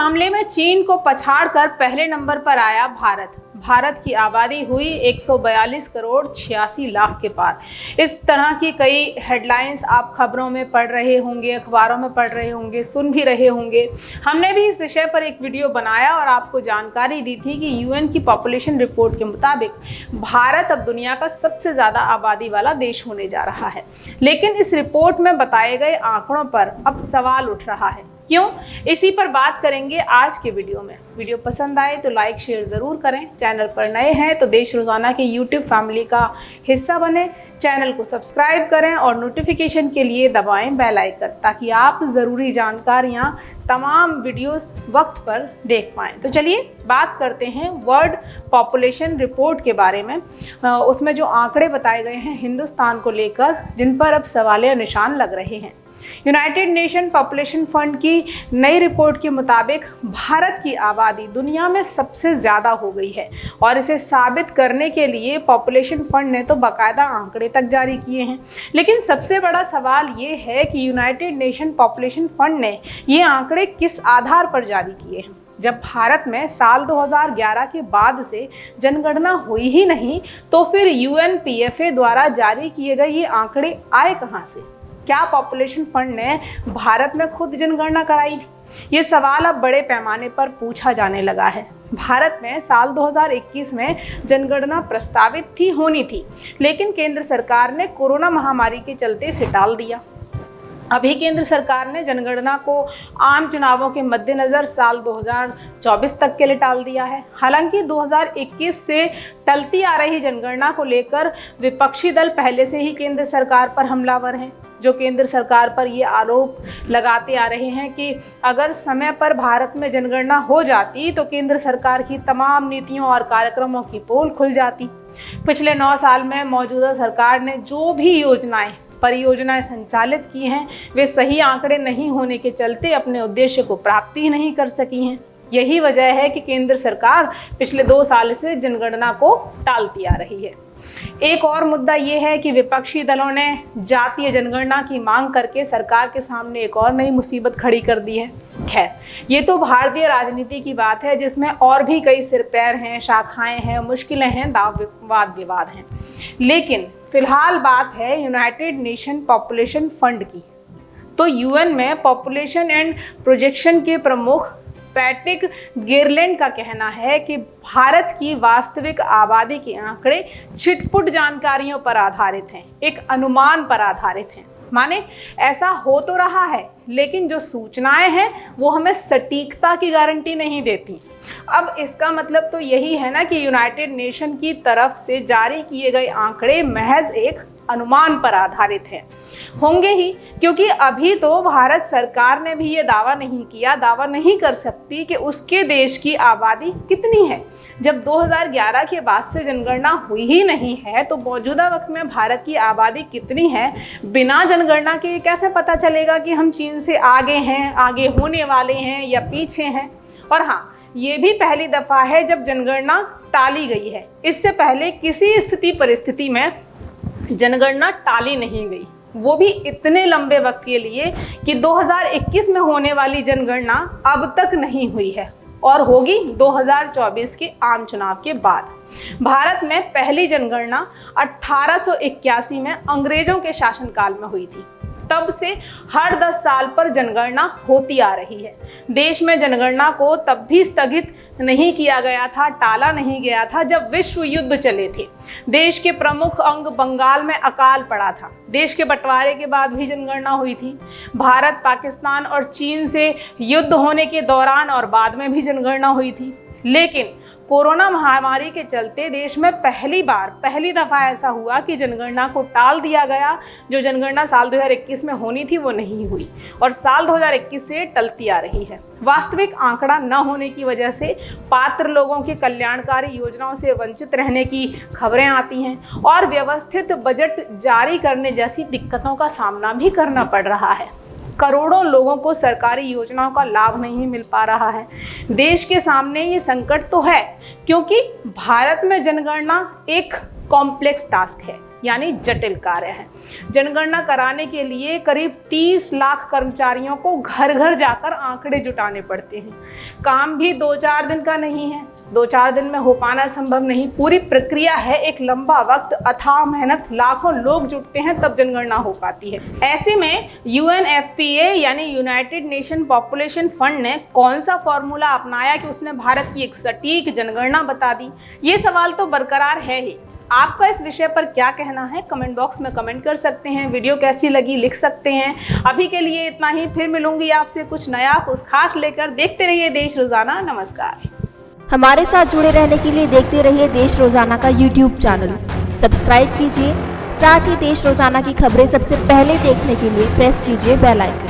मामले में चीन को पछाड़कर पहले नंबर पर आया भारत। भारत की आबादी हुई 142 करोड़ 86 लाख के पार। इस तरह की कई हेडलाइंस आप खबरों में पढ़ रहे होंगे, अखबारों में पढ़ रहे होंगे, सुन भी रहे होंगे। हमने भी इस विषय पर एक वीडियो बनाया और आपको जानकारी दी थी कि यूएन की पॉपुलेशन रिपोर्ट के मुताबिक भारत अब दुनिया का सबसे ज़्यादा आबादी वाला देश होने जा रहा है। लेकिन इस रिपोर्ट में बताए गए आंकड़ों पर अब सवाल उठ रहा है। क्यों? इसी पर बात करेंगे आज के वीडियो में। वीडियो पसंद आए तो लाइक शेयर ज़रूर करें। चैनल पर नए हैं तो देश रोज़ाना के यूट्यूब फैमिली का हिस्सा बने। चैनल को सब्सक्राइब करें और नोटिफिकेशन के लिए दबाएं बेल आइकन, ताकि आप ज़रूरी जानकारियां तमाम वीडियोस वक्त पर देख पाएँ। तो चलिए बात करते हैं वर्ल्ड पॉपुलेशन रिपोर्ट के बारे में। उसमें जो आंकड़े बताए गए हैं हिंदुस्तान को लेकर, जिन पर अब सवालिया निशान लग रहे हैं। यूनाइटेड नेशन पॉपुलेशन फंड की नई रिपोर्ट के मुताबिक भारत की आबादी दुनिया में सबसे ज़्यादा हो गई है और इसे साबित करने के लिए पॉपुलेशन फंड ने तो बाकायदा आंकड़े तक जारी किए हैं। लेकिन सबसे बड़ा सवाल ये है कि यूनाइटेड नेशन पॉपुलेशन फंड ने ये आंकड़े किस आधार पर जारी किए हैं। जब भारत में साल 2011 के बाद से जनगणना हुई ही नहीं, तो फिर यूएनपीएफए द्वारा जारी किए गए ये आंकड़े आए कहाँ से? क्या पॉपुलेशन फंड ने भारत में खुद जनगणना कराई थी? ये सवाल अब बड़े पैमाने पर पूछा जाने लगा है। भारत में साल 2021 में जनगणना प्रस्तावित होनी थी, लेकिन केंद्र सरकार ने कोरोना महामारी के चलते इसे टाल दिया। अभी केंद्र सरकार ने जनगणना को आम चुनावों के मद्देनज़र साल 2024 तक के लिए टाल दिया है। हालांकि 2021 से टलती आ रही जनगणना को लेकर विपक्षी दल पहले से ही केंद्र सरकार पर हमलावर हैं, जो केंद्र सरकार पर ये आरोप लगाते आ रहे हैं कि अगर समय पर भारत में जनगणना हो जाती तो केंद्र सरकार की तमाम नीतियों और कार्यक्रमों की पोल खुल जाती। पिछले 9 साल में मौजूदा सरकार ने जो भी परियोजनाएं संचालित की हैं, वे सही आंकड़े नहीं होने के चलते अपने उद्देश्य को प्राप्ति नहीं कर सकी हैं। यही वजह है कि केंद्र सरकार पिछले 2 साल से जनगणना को टालती आ रही है। एक और मुद्दा ये है कि विपक्षी दलों ने जातीय जनगणना की मांग करके सरकार के सामने एक और नई मुसीबत खड़ी कर दी है। खैर, ये तो भारतीय राजनीति की बात है, जिसमें और भी कई सिरपैर हैं, शाखाएं हैं, मुश्किलें हैं, वाद विवाद हैं। लेकिन फिलहाल बात है यूनाइटेड नेशन पॉपुलेशन फंड की। तो यूएन में पॉपुलेशन एंड प्रोजेक्शन के प्रमुख पैट्रिक गिरलैंड का कहना है कि भारत की वास्तविक आबादी के आंकड़े छिटपुट जानकारियों पर आधारित हैं, एक अनुमान पर आधारित हैं। माने ऐसा हो तो रहा है, लेकिन जो सूचनाएं हैं वो हमें सटीकता की गारंटी नहीं देती। अब इसका मतलब तो यही है ना कि यूनाइटेड नेशन की तरफ से जारी किए गए आंकड़े महज एक अनुमान पर आधारित हैं। होंगे ही, क्योंकि अभी तो भारत सरकार ने भी ये दावा नहीं कर सकती कि उसके देश की आबादी कितनी है। जब 2011 के बाद से जनगणना हुई ही नहीं है, तो मौजूदा वक्त में भारत की आबादी कितनी है बिना जनगणना के कैसे पता चलेगा कि हम चीन से आगे हैं, आगे होने वाले हैं या पीछे हैं। और हाँ, ये भी पहली दफ़ा है जब जनगणना टाली गई है। इससे पहले किसी स्थिति परिस्थिति में जनगणना टाली नहीं गई, वो भी इतने लंबे वक्त के लिए कि 2021 में होने वाली जनगणना अब तक नहीं हुई है और होगी 2024 के आम चुनाव के बाद। भारत में पहली जनगणना 1881 में अंग्रेजों के शासनकाल में हुई थी। तब से हर 10 साल पर जनगणना होती आ रही है। देश में जनगणना को तब भी स्थगित नहीं किया गया था, टाला नहीं गया था, जब विश्व युद्ध चले थे। देश के प्रमुख अंग बंगाल में अकाल पड़ा था। देश के बंटवारे के बाद भी जनगणना हुई थी। भारत, पाकिस्तान और चीन से युद्ध होने के दौरान और बाद में भी जनगणना हुई थी। लेकिन कोरोना महामारी के चलते देश में पहली दफ़ा ऐसा हुआ कि जनगणना को टाल दिया गया। जो जनगणना साल 2021 में होनी थी वो नहीं हुई और साल 2021 से टलती आ रही है। वास्तविक आंकड़ा न होने की वजह से पात्र लोगों की कल्याणकारी योजनाओं से वंचित रहने की खबरें आती हैं और व्यवस्थित बजट जारी करने जैसी दिक्कतों का सामना भी करना पड़ रहा है। करोड़ों लोगों को सरकारी योजनाओं का लाभ नहीं मिल पा रहा है। देश के सामने ये संकट तो है, क्योंकि भारत में जनगणना एक कॉम्प्लेक्स टास्क है। यानी जटिल कार्य है। जनगणना कराने के लिए करीब 30 लाख कर्मचारियों को घर घर जाकर आंकड़े जुटाने पड़ते हैं। काम भी 2-4 दिन का नहीं है, 2-4 दिन में हो पाना संभव नहीं। पूरी प्रक्रिया है एक लंबा वक्त, अथाह मेहनत, लाखों लोग जुटते हैं तब जनगणना हो पाती है। ऐसे में UNFPA यानी यूनाइटेड नेशन पॉपुलेशन फंड ने कौन सा फॉर्मूला अपनाया कि उसने भारत की एक सटीक जनगणना बता दी? ये सवाल तो बरकरार है ही। आपका इस विषय पर क्या कहना है? कमेंट बॉक्स में कमेंट कर सकते हैं। वीडियो कैसी लगी लिख सकते हैं। अभी के लिए इतना ही, फिर मिलूंगी आपसे कुछ नया कुछ खास लेकर। देखते रहिए देश रोजाना। नमस्कार। हमारे साथ जुड़े रहने के लिए देखते रहिए देश रोजाना का YouTube चैनल सब्सक्राइब कीजिए। साथ ही देश रोजाना की खबरें सबसे पहले देखने के लिए प्रेस कीजिए बेल आइकन।